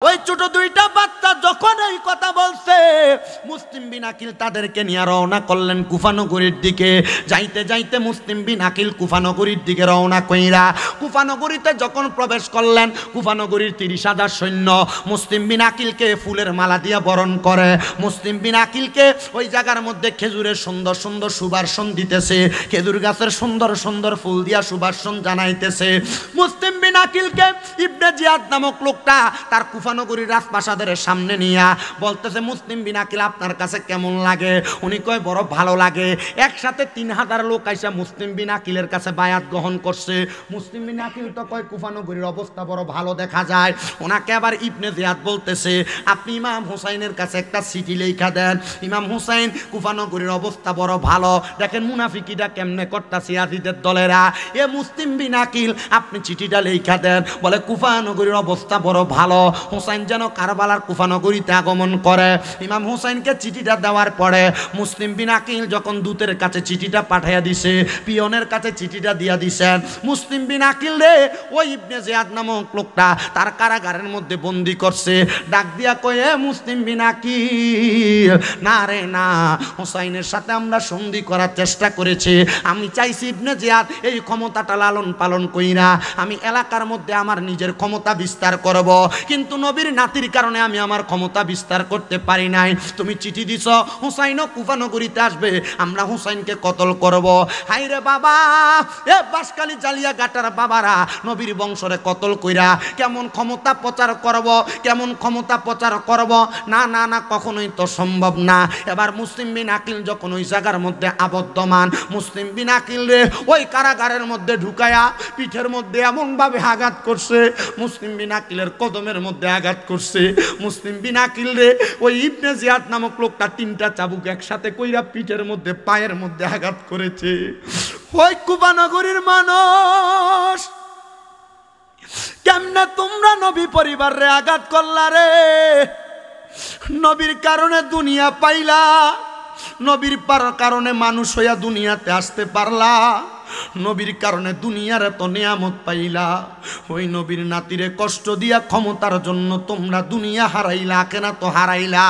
ওই ছোট দুইটা বাচ্চা যখন এই কথা বলছে, মুসলিম বিন আকিল তাদেরকে নিয়ে রওনা করলেন কুফা নগরীর দিকে। যাইতে যাইতে মুসলিম বিন আকিল কুফা নগরীর দিকে রওনা কইরা কুফা নগরীতে যখন প্রবেশ করলেন, কুফা নগরীর 30,000 সৈন্য মুসলিম বিন আকিলকে ফুলের মালা দিয়া বরণ করে। মুসলিম বিন আকিলকে ওই জায়গার মধ্যে খেজুরের সুন্দর সুন্দর সুবাসন দিতেছে, খেজুর গাছের সুন্দর সুন্দর ফুল দিয়া সুবাসন জানাইতেছে। মুসলিম বিন আকিলকে ইবনে জিয়াদ নামক লোকটা তার কুফানগরীর রাজপ্রাসাদের সামনে নিয়া বলতেছে, মুসলিম বিন আকিল আপনার কাছে কেমন লাগে? উনি কয় বড় ভালো লাগে। একসাথে 3000 লোক আইসা মুসলিম বিন আকিলের কাছে বায়াত গ্রহণ করছে। মুসলিম বিন আকিল তো কয় কুফানগরীর অবস্থা বড় ভালো দেখা যায়। ওনাকে আবার ইবনে জিয়াদ বলতেছে, আপনি ইমাম হুসাইনের কাছে একটা চিঠি লেখা দেন। ইমাম হুসাইন কুফানগরীর অবস্থা বড় ভালো, দেখেন মুনাফিকিটা কেমনে করতাছে ইয়াজিদের দলেরা। এ মুসলিম বিন আকিল আপনি চিঠিটা লেখা দেন। বলে কুফানগরীর অবস্থা বড় ভালো, হুসাইন যেন কারবালার কুফানগরীতে আগমন করে। ইমাম হুসাইনকে চিঠিটা দেওয়ার পরে মুসলিম বিন আকিল যখন দূতের কাছে চিঠিটা পাঠাইয়া দিছে, পিয়নের কাছে চিঠিটা দিয়া দিছেন, মুসলিম বিন আকিল রে ওই ইবনে জিয়াদ নামক লোকটা তার কারাগারের মধ্যে বন্দি করছে। ডাক দিয়া কয়ে, মুসলিম বিন আকিল না রে না, হুসাইনের সাথে আমরা সন্ধি করার চেষ্টা করেছি। আমি চাইছি ইবনে জিয়াদ এই ক্ষমতাটা লালন পালন কইরা আমি এলাকার মধ্যে আমার নিজের ক্ষমতা বিস্তার করব, কিন্তু নবীর নাতির কারণে আমি আমার ক্ষমতা বিস্তার করতে পারি নাই। তুমি চিঠি দিছ হুসাইনও কুফানগরীতে আসবে, আমরা হুসাইনকে কতল করব। হাইরে বাবা, এ বাসকালী জালিয়া গাটার বাবারা নবীর বংশরে কতল কইরা কেমন ক্ষমতা প্রচার করব, কেমন ক্ষমতা প্রচার করব? না না না, কখনোই তো সম্ভব না। এবার মুসলিম বিন আকিল যখন ওই জায়গার মধ্যে আবদ্ধমান, মুসলিম বিন আকিল রে ওই কারাগারের মধ্যে ঢুকায়া পিঠের মধ্যে এমনভাবে আঘাত করছে, মুসলিম বিন আকিলের কদমের মধ্যে আঘাত করছে। মুসলিম বিন আকিল রে ওই ইবনে জিয়াদ নামক লোকটা 3টা চাবুক একসাথে কইরা পিঠের মধ্যে পায়ের মধ্যে আঘাত করেছে। ওই কুফানগরীর মানুষ কেমনে তোমরা নবী পরিবারে আঘাত করলা রে? নবীর কারণে দুনিয়া পাইলা, নবীর কারণে মানুষ হইয়া দুনিয়াতে আসতে পারলা, নবীর কারণে দুনিয়ার এত নিয়ামত পাইলা। ওই নবীর নাতিরে কষ্ট দিয়া ক্ষমতার জন্য তোমরা দুনিয়া হারাইলা, আখিরাত তো হারাইলা।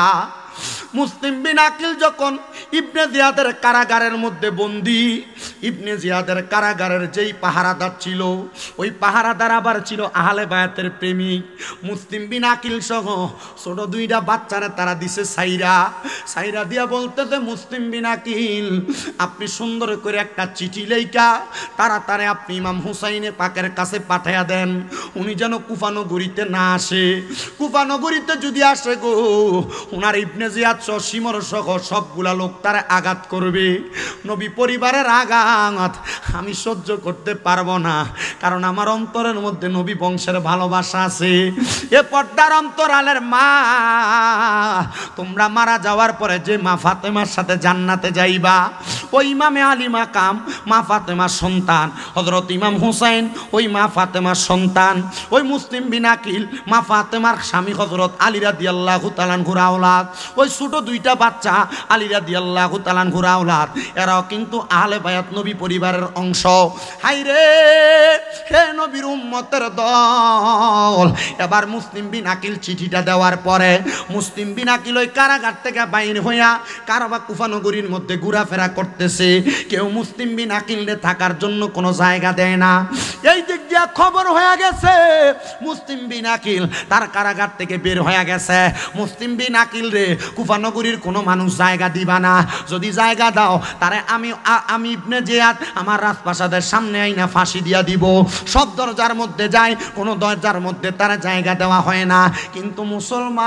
মুসলিম বিন আকিল যখন ইবনে জিয়াদের কারাগারের মধ্যে বন্দী, ইবনে জিয়াদের কারাগারের যেই পাহারাদার ছিল, ওই পাহারাদার আবার ছিল আহলে বায়াতের প্রেমিক। মুসলিম বিন আকিল সহ ছোট 2টা বাচ্চারা তারা দিছে সাইরা দিয়া বলতেছে, মুসলিম বিন আকিল আপনি সুন্দর করে একটা চিঠি লেখা তাড়াতাড়ি আপনি ইমাম হুসাইনে পাকের কাছে পাঠাইয়া দেন, উনি যেন কুফানগরীতে না আসে। কুফানগরীতে যদি আসে গো, ওনার ইবনে জিয়াদ সিমর সহ সবগুলা লোক তারা আঘাত করবে। নবী পরিবারের আঘাত আমি সহ্য করতে পারবো না, কারণ আমার অন্তরের মধ্যে নবী বংশের ভালোবাসা আছে। এ পর্দার অন্তরালের মা, তোমরা মারা যাওয়ার পরে যে মা ফাতেমার সাথে জান্নাতে যাইবা, ওই ইমামে আলী মাকাম মা ফাতেমার সন্তান, হযরত ইমাম হুসাইন ওই মা ফাতেমার সন্তান, ওই মুসলিম বিন আকিল মা ফাতেমার স্বামী হযরত আলী রাদিয়াল্লাহু তাআলা আনহুর আওলাদ, ওই ছোট 2টা বাচ্চা আলী রাদিয়াল্লাহু তাআলা আনহুর আওলাদ, এরাও কিন্তু আহলে বায়াত নবী পরিবারের অংশ। হাইরে হে নবীর উম্মতের দল। এবার মুসলিম বিন আকিল চিঠিটা দেওয়ার পরে মুসলিম বিন আকিল ওই কারাগার থেকে বাইর হইয়া কারবা কুফানগরীর মধ্যে ঘোরাফেরা করতেছে। কেউ মুসলিম বিন আকিলরে থাকার জন্য কোনো জায়গা দেয় না। এই দিক দিয়া খবর হয়ে গেছে মুসলিম বিন আকিল তার কারাগার থেকে বের হয়ে গেছে। মুসলিম বিন আকিল রে কুফানগরীর কোনো মানুষ জায়গা দিবা না, যদি জায়গা দাও তারে আমি ইবনে জিয়াদ আমার রাজপ্রাসাদের সামনে আইনা ফাঁসি দিয়া দিব। সব দরজার মধ্যে যায়, কোনো দরজার মধ্যে তারা জায়গা দেওয়া হয় না। কিন্তু মুসলমান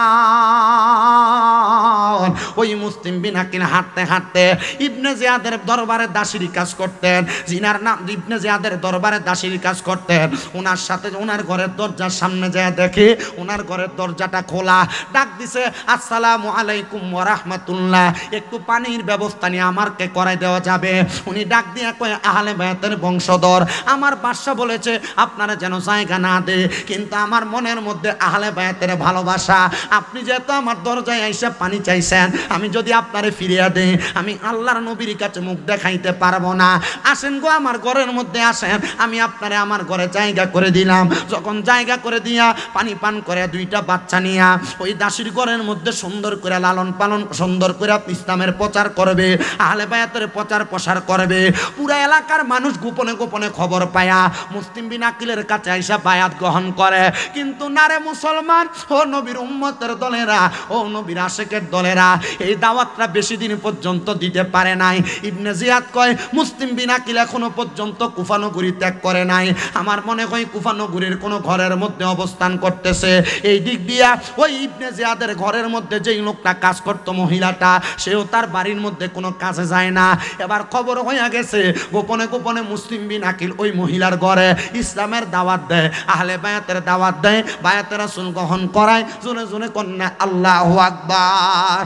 ওই মুসলিম বিন আকিল হাঁটতে হাঁটতে ইবনে জিয়াদের দরবারে দাসীর কাজ করতেন, জিনার নাম ইবনে জিয়াদের দরবারে দাসীর কাজ করতেন। ওনার সাথে ওনার ঘরের দরজার সামনে যায় দেখে ওনার ঘরের দরজাটা খোলা। ডাক দিছে, আসসালামু আলাইকুম আলাইকুম ওয়া রাহমাতুল্লাহ, একটু পানির ব্যবস্থা নিয়ে আমারকে করাই দেওয়া যাবে? উনি ডাক দিয়ে কয়, আহলে বায়াতের বংশধর, আমার বাদশা বলেছে আপনারা যেন জায়গা না দে, কিন্তু আমার মনের মধ্যে আহলে বায়াতের ভালোবাসা। আপনি যেহেতু আমার দরজায় আইসা পানি চাইছেন, আমি যদি আপনারে ফিরিয়ে দেই, আমি আল্লাহর নবীর কাছে মুখ দেখাইতে পারবো না। আসেন গো, আমার ঘরের মধ্যে আসেন, আমি আপনারে আমার ঘরে জায়গা করে দিলাম। যখন জায়গা করে দিয়া পানি পান করে দুইটা বাচ্চা নিয়া ওই দাসীর ঘরের মধ্যে সুন্দর করে লালন পালন, সুন্দর করে ইসলামের প্রচার করবে, আহলে বায়াতের প্রচার প্রসার করবে। পুরা এলাকার মানুষ গোপনে গোপনে খবর পায়া মুসলিম বিন আকিলের কাছে আইসা বায়াত গ্রহণ করে। কিন্তু নারে মুসলমান, ও নবীর উম্মতের দলেরা, ও নবীর আশেকের দলেরা, এই দাওয়াতটা বেশি দিন পর্যন্ত দিতে পারে নাই। ইবনে জিয়াদ কয়, মুসলিম বিন আকিল এখনো পর্যন্ত কুফা নগরী ত্যাগ করে নাই। আমার মনে হয় কুফা নগরীর কোনো ঘরের মধ্যে অবস্থান করতেছে। এই দিক দিয়া ওই ইবনে জিয়াদের ঘরের মধ্যে যেই লোকটা কাজ করতো, মহিলাটা, সেও তার বাড়ির মধ্যে কোনো কাজে যায় না। এবার খবর হয়ে গেছে, গোপনে গোপনে মুসলিম বিন আকিল ওই মহিলার ঘরে ইসলামের দাওয়াত দেয়, আহলে বায়াতের দাওয়াত দেয়, বায়াতের রাসূল গ্রহণ করায়। জোরে জোরে কন্যা আল্লাহু আকবার।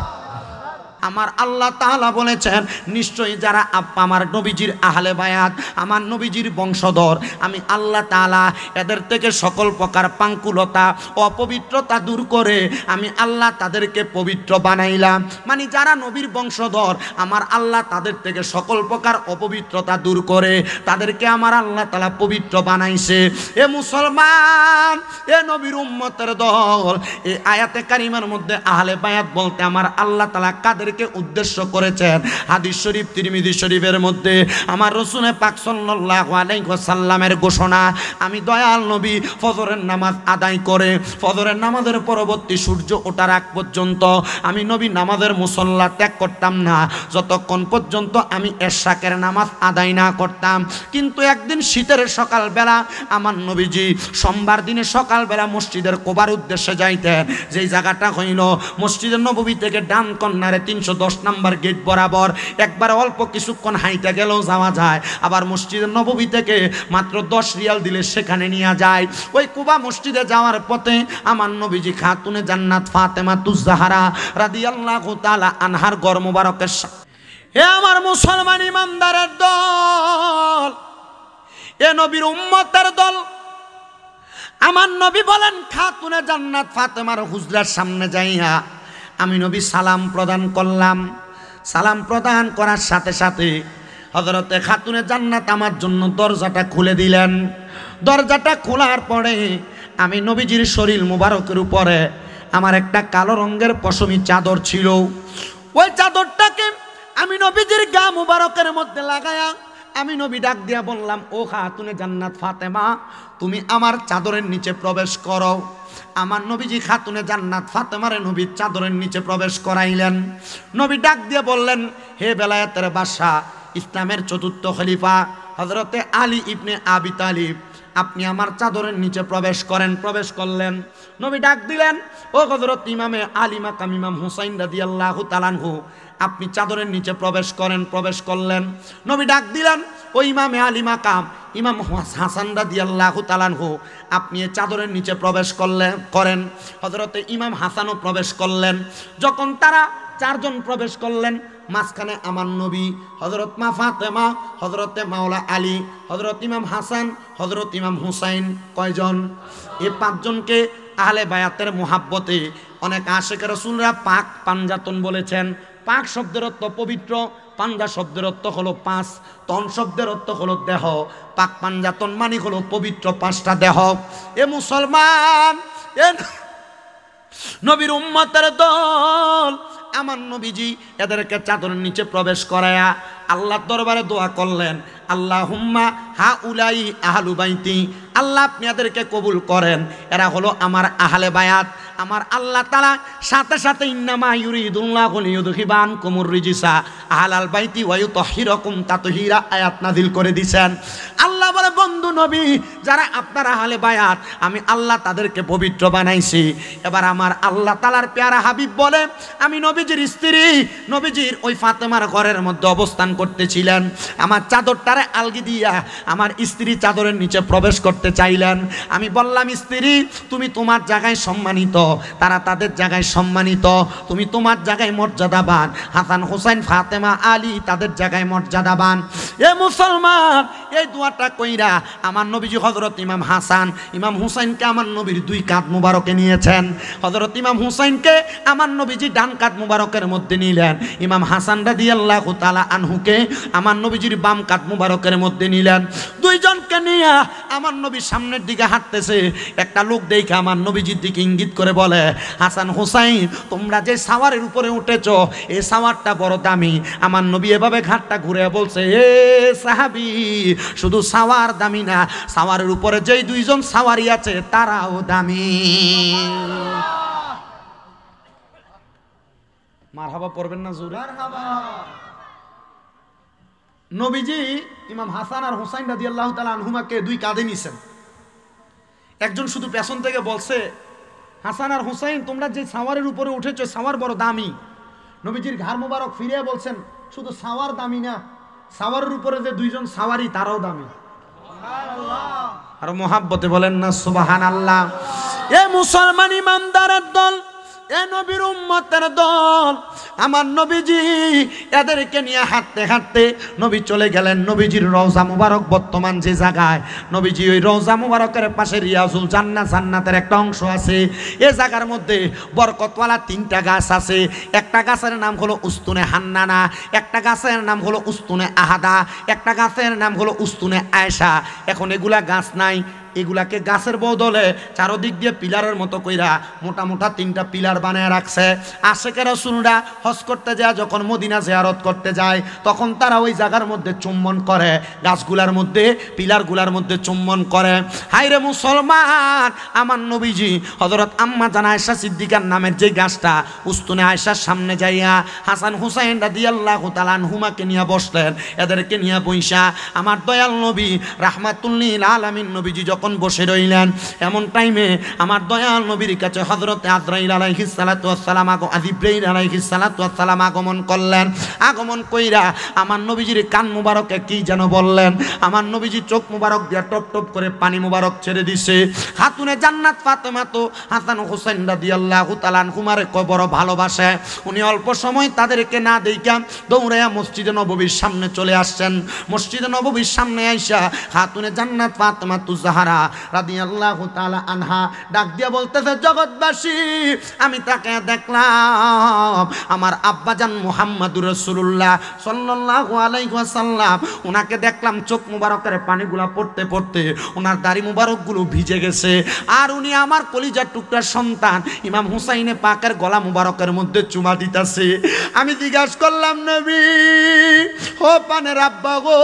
আমার আল্লাহ তাআলা বলেছেন, নিশ্চয়ই যারা আমার নবীজির আহলে বায়াত, আমার নবীজির বংশধর, আমি আল্লাহ তাআলা এদের থেকে সকল প্রকার পাঙ্কুলতা, অপবিত্রতা দূর করে আমি আল্লাহ তাদেরকে পবিত্র বানাইলাম। মানে যারা নবীর বংশধর, আমার আল্লাহ তাদের থেকে সকল প্রকার অপবিত্রতা দূর করে তাদেরকে আমার আল্লাহ তাআলা পবিত্র বানাইছে। এ মুসলমান, এ নবীর উম্মতের দল, এই আয়াতে কারিমার মধ্যে আহলে বায়াত বলতে আমার আল্লাহ তাআলা কাদের উদ্দেশ্য করেছেন? হাদিস শরীফ তিরমিজি শরীফের মধ্যে আমার রাসূল পাক সাল্লাল্লাহু আলাইহি ওয়াসাল্লামের ঘোষণা, আমি দয়াল নবী ফজরের নামাজ আদায় করে ফজরের নামাজের পরবর্তী সূর্য ওঠার আগ পর্যন্ত আমি নবী নামাজের মুসল্লা ত্যাগ করতাম না, যতক্ষণ পর্যন্ত আমি এশাকের নামাজ আদায় না করতাম। কিন্তু একদিন শীতের সকালবেলা আমার নবীজি সোমবার দিনে সকালবেলা মসজিদের কোবার উদ্দেশ্যে যাইতেন। যেই জায়গাটা হইল মসজিদের নববী থেকে ডান কর্নারে 310 নম্বর গেট বরাবর, একবার অল্প কিছুক্ষণ হাইটা গেলেও যাওয়া যায়। আবার মসজিদের নববী থেকে মাত্র 10 রিয়াল দিলে সেখানে নিয়ে যায়। ওই কুবা মসজিদে যাওয়ার পথে আমার নবীজি খাতুনে জান্নাত ফাতেমাতুজ জাহরা রাদিয়াল্লাহু তাআলা আনহার ঘর মুবারকের, হে আমার মুসলমান ইমানদারের দল, এ নবীর উম্মতের দল, আমার নবী বলেন, খাতুনে জান্নাত ফাতেমার হুজরার সামনে যাইয়া আমি নবী সালাম প্রদান করলাম। সালাম প্রদান করার সাথে সাথে হযরতে খাতুনে জান্নাত আমার জন্য দরজাটা খুলে দিলেন। দরজাটা খোলার পরে আমি নবীজির শরীর মুবারকের উপরে আমার একটা কালো রঙের পশমি চাদর ছিল, ওই চাদরটাকে আমি নবীজির গা মুবারকের মধ্যে লাগায়া আমি নবী ডাক দিয়া বললাম, ও খাতুনে জান্নাত ফাতেমা, তুমি আমার চাদরের নিচে প্রবেশ করো। আমার নবীজি খাতুনে জান্নাত ফাতেমারে নবীর চাদরের নিচে প্রবেশ করাইলেন। নবী ডাক দিয়ে বললেন, হে বেলায়েতের বাদশা, ইসলামের চতুর্থ খলিফা হযরতে আলী ইবনে আবি তালিব, আপনি আমার চাদরের নিচে প্রবেশ করেন। প্রবেশ করলেন। নবী ডাক দিলেন, ও হযরত ইমামে আলী মাকাম ইমাম হুসাইন রাদিয়াল্লাহু তাআলা আনহু, আপনি চাদরের নিচে প্রবেশ করেন। প্রবেশ করলেন। নবী ডাক দিলেন, ও ইমামে আলী মাকাম ইমাম হাসান রাদিয়াল্লাহু তাআলা আনহু, আপনি এই চাদরের নিচে প্রবেশ করেন। হযরতে ইমাম হাসানও প্রবেশ করলেন। যখন তারা চারজন প্রবেশ করলেন, মাঝখানে আমার নবী, হযরত মা ফাতেমা, হযরতে মাওলা আলী, হযরত ইমাম হাসান, হযরত ইমাম হুসাইন। কয়জন? এই পাঁচজনকে আহলে বায়াতের মুহাব্বতে অনেক আশিকে রাসূলরা পাক পাঞ্জাতন বলেছেন। পাক শব্দের অর্থ পবিত্র, পাঞ্জা শব্দের অর্থ হলো পাঁচ, তন শব্দের অর্থ হলো দেহ। পাক পাঞ্জাতন মানে হলো পবিত্র পাঁচটা দেহ। এ মুসলমান, এ নবীর উম্মতের দল, আমার নবীজি এদেরকে চাদরের নিচে প্রবেশ করায়া আল্লাহর দরবারে দোয়া করলেন, আল্লাহুম্মা হাউলাই আহলু বাইতি, আল্লাহ আপনি এদেরকে কবুল করেন, এরা হলো আমার আহলে বায়াত। আমার আল্লাহ তাআলা সাথে সাথে ইন্নামা ইউরিদুল্লাহু লিইউযহিবা আনকুমুর রিজসা আহলাল বাইতি ওয়া ইউতাহহিরাকুম তাতহীরা আয়াত নাযিল করে দিয়েছেন। আল্লাহ বলে, বন্ধু নবী, যারা আপনার আহলে বায়াত, আমি আল্লাহ তাদেরকে পবিত্র বানাইছি। এবার আমার আল্লাহ তাআলার পেয়ারা হাবিব বলে, আমি নবীজির স্ত্রী, নবীজির ওই ফাতেমার ঘরের মধ্যে অবস্থান করতেছিলেন। আমার চাদরটারে আলগি দিয়া আমার স্ত্রী চাদরের নিচে প্রবেশ করতে চাইলেন। আমি বললাম, স্ত্রী, তুমি তোমার জায়গায় সম্মানিত, তারা তাদের জায়গায় সম্মানিত, তুমি তোমার জায়গায় মর্যাদাবান। হাসান হুসাইন ফাতেমা আলী তাদের জায়গায় মর্যাদাবান। এ মুসলমান, এই দোয়াটা কইরা আমার নবীজি হযরত ইমাম হাসান ইমাম হুসাইনকে আমার নবীর দুই কাঁধ মুবারকে নিয়েছেন। হযরত ইমাম হুসাইনকে আমার নবীজি ডান কাঁধ মুবারকের মধ্যে নিলেন, ইমাম হাসান রাদিয়াল্লাহু তাআলা আনহুকে আমার নবীজির বাম কাঁধ মুবারকের মধ্যে নিলেন। দুইজনকে নিয়ে আমার নবী সামনের দিকে হাঁটতেছে। একটা লোক দেখে আমার নবীজির দিকে ইঙ্গিত করে বলে, হাসান হুসাইন, তোমরা যে সাওয়ারের উপরে উঠেছ এই সাওয়ারটা বড় দামি। আমার নবী এভাবে ঘাটটা ঘুরে বলছে, এ সাহাবী, শুধু সাওয়ার দামি না, সাওয়ারের উপরে যেই দুইজন সাওয়ারি আছে তারাও দামি। মারহাবা পড়বেন না জোরে? নবীজি ইমাম হাসান আর হুসাইন রাদিয়াল্লাহু তাআলা আনহুমাকে দুই কাঁধে নিছেন। একজন শুধু পেছন থেকে বলছে, হাসান আর হুসাইন, তোমরা যে সাওয়ারের উপরে উঠেছো সাওয়ার বড় দামি। নবীজির ঘাড় মোবারক ফিরিয়ে বলছেন, শুধু সাওয়ার দামি না, সাওয়ারের উপরে যে দুইজন সাওয়ারি তারাও দামি। আর মোহাব্বতে বলেন না সুবহানাল্লাহ। এ মুসলমান ইমানদারের দল, এ নবীর উম্মতের দল, আমার নবীজি এদেরকে নিয়ে হাঁটতে হাঁটতে নবী চলে গেলেন নবীজির রওজা মুবারক। বর্তমান যে জায়গায় নবীজি, ওই রওজা মুবারকের পাশে রিয়াজুল জান্নাত, জান্নাতের একটা অংশ আছে। এই জায়গার মধ্যে বরকতওয়ালা 3টা গাছ আছে। একটা গাছের নাম হলো উস্তুনে হান্নানা, একটা গাছের নাম হলো উস্তুনে আহাদা, একটা গাছের নাম হলো উস্তুনে আয়েশা। এখন এগুলা গাছ নাই, এগুলাকে গাছের বদলে চারদিক দিয়ে পিলারের মতো কইরা মোটা মোটা 3টা পিলার বানায় রাখছে। আশেকে রাসূলরা হজ করতে যায়, যখন মদিনা জিয়ারত করতে যায়, তখন তারা ওই জায়গার মধ্যে চুম্বন করে, গাছগুলার মধ্যে, পিলারগুলার মধ্যে চুম্বন করে। হায়রে মুসলমান, আমার নবীজি হযরত আম্মা জান আয়েশা সিদ্দিকার নামের যে গাছটা, উস্তুনে আয়েশার সামনে যাইয়া হাসান হুসাইন রাদিয়াল্লাহু তাআলা আনহুমাকে নিয়ে বসলেন। এদেরকে নিয়ে বইসা আমার দয়াল নবী রাহমাতুল লিল আলামিন নবীজি যখন বসে রইলেন, এমন টাইমে আমার দয়াল নবীর কাছে হযরত আজরাইল আলাইহিস সালাতু ওয়াস সালাম জিবরাইল আলাইহিস সালাতু ওয়াস সালাম আগমন করলেন। আগমন কইরা আমার নবীজির কান মুবারকে কি যেন বললেন। আমার নবীজি চোখ মুবারক দিয়া টপ টপ করে পানি মুবারক ছেড়ে দিছে। খাতুনে জান্নাত ফাতেমা তো হাসান হুসাইন রাদিয়াল্লাহু তাআলা আনহুমারে বড় ভালোবাসে। উনি অল্প সময় তাদেরকে না দেইকা দৌড়াইয়া মসজিদে নববীর সামনে চলে আসছেন। মসজিদে নববীর সামনে আইসা খাতুনে জান্নাত ফাতেমা তু জাহরা রাদিয়াল্লাহু তাআলা আনহা ডাক দিয়া বলতেছে, জগৎবাসী, আমি তাকে দেখলাম, আমার আব্বাজান মুহাম্মাদুর রাসূলুল্লাহ সাল্লাল্লাহু আলাইহি ওয়াসাল্লাম, উনাকে দেখলাম চোখ মুবারকের পানিগুলা পড়তে পড়তে ওনার দাড়ি মুবারকগুলো ভিজে গেছে। আর উনি আমার কলিজার টুকরার সন্তান ইমাম হুসাইনে পাকের গলা মুবারকের মধ্যে চুমা দিতেছে। আমি জিজ্ঞাসা করলাম, নবী ও পানের আব্বা গো,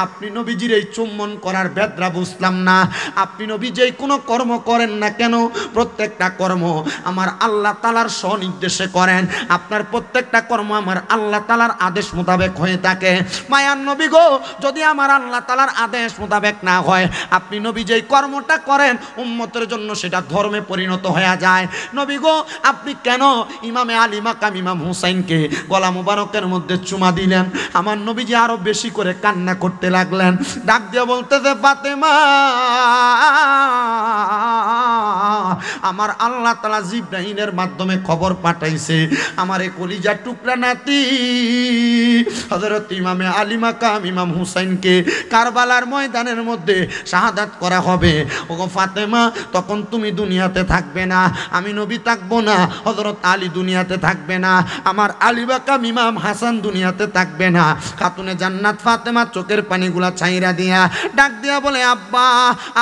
আপনি নবীজির এই চুম্বন করার বেদরা বুঝলাম না। আপনি নবী যেই কোনো কর্ম করেন না কেন, প্রত্যেকটা কর্ম আমার আল্লাহ তাআলার স্বনির্দেশে করেন। আপনার প্রত্যেকটা কর্ম আমার আল্লাহ তাআলার আদেশ মোতাবেক হয়ে থাকে। মায়ার নবী গো, যদি আমার আল্লাহ তাআলার আদেশ মোতাবেক না হয়, আপনি নবী যেই কর্মটা করেন উম্মতের জন্য সেটা ধর্মে পরিণত হয়ে যায়। নবী গো, আপনি কেন ইমামে আলী মাকাম ইমাম হুসাইনকে গলা মুবারকের মধ্যে চুমা দিলেন? আমার নবীজি আরো বেশি করে কান্না করতে লাগলেন। ডাক দিয়ে বলতেছে, ফাতেমা, আমার আল্লাহ তাআলা জিবরাইলের মাধ্যমে খবর পাঠাইছে, আমার এই কলিজার টুকরা নাতি হযরত ইমামে আলী মাকাম ইমাম হুসাইনকে কারবালার ময়দানের মধ্যে শাহাদাত করা হবে। ওগো ফাতেমা, তখন তুমি দুনিয়াতে থাকবে না, আমি নবী থাকবো না, হযরত আলী দুনিয়াতে থাকবে না, আমার আলী মাকাম ইমাম হাসান দুনিয়াতে থাকবে না। খাতুনে জান্নাত ফাতেমা চোখের পানিগুলা ছাইরা দিয়া ডাক দিয়া বলে, আব্বা,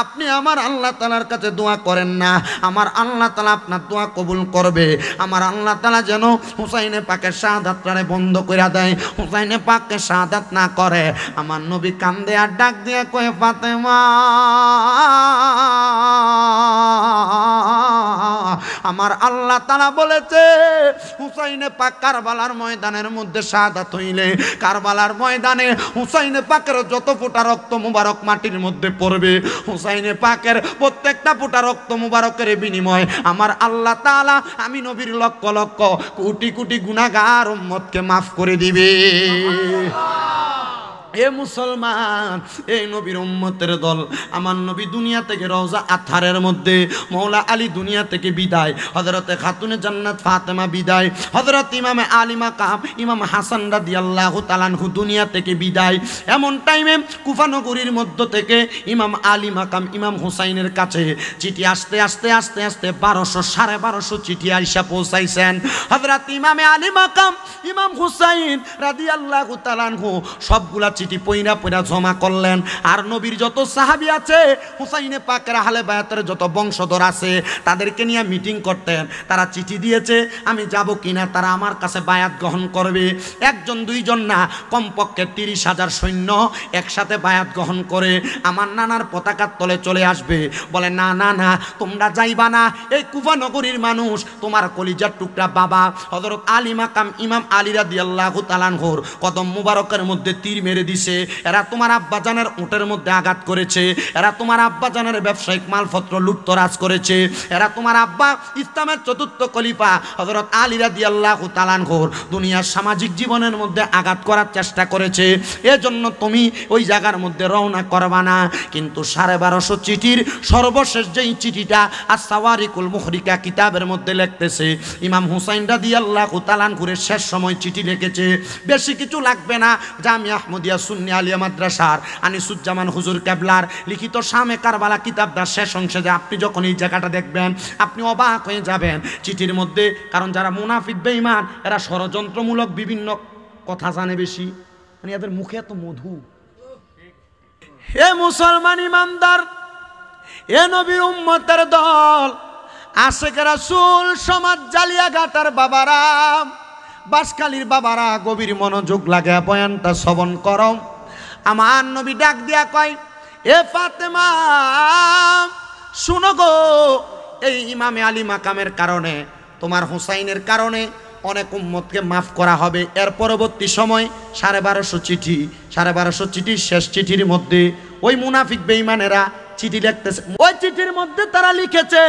আপনি আমার আল্লাহ তাআলার কাছে দোয়া করেন না, আমার আল্লাহ তাআলা আপনার দোয়া কবুল করবে। আমার আল্লাহ তাআলা যেন হুসাইনে পাকের শাহাদাতটারে বন্ধ করে দেয়, হুসাইনে পাককে শাহাদাত না করে। আমার নবী কান্দে আর ডাক দিয়া কয়ে, ফাতেমা, আমার আল্লাহ তাআলা বলেছে হুসাইনে পাক কারবালার ময়দানের মধ্যে শাহাদাত হইলে, কারবালার ময়দানে হুসাইনে পাকের যত ফোঁটা রক্ত মুবারক মাটির মধ্যে পড়বে, হুসাইনে পাকের প্রত্যেকটা ফোঁটা রক্ত মুবারকের বিনিময় আমার আল্লাহ তাআলা আমি নবীর লক্ষ লক্ষ কোটি কোটি গুনাহগার উম্মতকে মাফ করে দিবে। এ মুসলমান, এই নবীর উম্মতের দল, আমার নবী দুনিয়া থেকে রওজা আতহারের মধ্যে, মৌলা আলী দুনিয়া থেকে বিদায়, হযরতে খাতুনে জান্নাত ফাতেমা বিদায়, হযরত ইমামে আলী মাকাম ইমাম হাসান রাদিয়াল্লাহু তাআলা আনহু দুনিয়া থেকে বিদায়। এমন টাইমে কুফা নগরীর মধ্য থেকে ইমাম আলী মাকাম ইমাম হুসাইনের কাছে চিঠি আস্তে আস্তে আস্তে আস্তে 1200 চিঠি আইসা পৌঁছাইছেন। হযরত ইমামে আলী মাকাম ইমাম হুসাইন রাদিয়াল্লাহু তাআলা আনহু সবগুলা চিঠি পইরা পইরা জমা করলেন। আর নবীর যত সাহাবী আছে, হুসাইনে পাকের আহলে বায়াতের যত বংশধর আছে, তাদেরকে নিয়ে মিটিং করতেন। তারা চিঠি দিয়েছে, আমি যাব কিনা, তারা আমার কাছে বায়াত গ্রহণ করবে। একজন দুইজন না, কমপক্ষে 30,000 সৈন্য একসাথে বায়াত গ্রহণ করে আমার নানার পতাকার তলে চলে আসবে। বলে না না না, তোমরা যাইবা না, এই কুফা নগরীর মানুষ তোমার কলিজার টুকরা বাবা হযরত আলী মাকাম ইমাম আলী রাদিয়াল্লাহু তাআলা আনহুর কদম মুবারকের মধ্যে তীর মেরে দিছে। এরা তোমার আব্বাজানের উটের মধ্যে আঘাত করেছে, এরা তোমার আব্বাজানের ব্যবসায়িক মালপত্র লুটতরাজ করেছে, এরা তোমার আব্বা ইসলামের চতুর্থ খলিফা হযরত আলী রাদিয়াল্লাহু তাআলা আনহুর দুনিয়ার সামাজিক জীবনের মধ্যে আঘাত করার চেষ্টা করেছে। এজন্য তুমি ওই জায়গার মধ্যে রওনা করবা না। কিন্তু 1250 চিঠির সর্বশেষ যেই চিঠিটা আস-সাওয়ারিকুল মুহরিকা কিতাবের মধ্যে লিখতেছে, ইমাম হুসাইন রাদিয়াল্লাহু তাআলা আনহুর শেষ সময় চিঠি লিখেছে। বেশি কিছু লাগবে না, জামিয়া আহমদিয়া সুন্নি আলিয়া মাদ্রাসার আনিসুজ্জামান হুজুর কেবলার লিখিত শামে কারবালা কিতাবটার শেষ অংশে যে আপনি যখন এই জায়গাটা দেখবেন আপনি অবাক হয়ে যাবেন। চিঠির মধ্যে, কারণ যারা মুনাফিক বেঈমান এরা ষড়যন্ত্রমূলক বিভিন্ন কথা জানে বেশি, মানে এদের মুখে এত মধু। হে মুসলমান ইমানদার, এ নবীর উম্মতের দল, আশেক রাসূল সমাজ জালিয়াঘাটার বাবারা, বাসকালীর বাবারা, গভীর মনোযোগ লাগে বয়ানটা শ্রবণ করো। আমার নবী ডাক দিয়া কয়, এ ফাতেমা শুনো গো, এই ইমামে আলী মাকামের কারণে, তোমার হুসাইনের কারণে অনেক উম্মতকে মাফ করা হবে। এর পরবর্তী সময় 1250 চিঠি, 1250 চিঠির শেষ চিঠির মধ্যে ওই মুনাফিক বেঈমানেরা চিঠি লিখতেছে। ওই চিঠির মধ্যে তারা লিখেছে,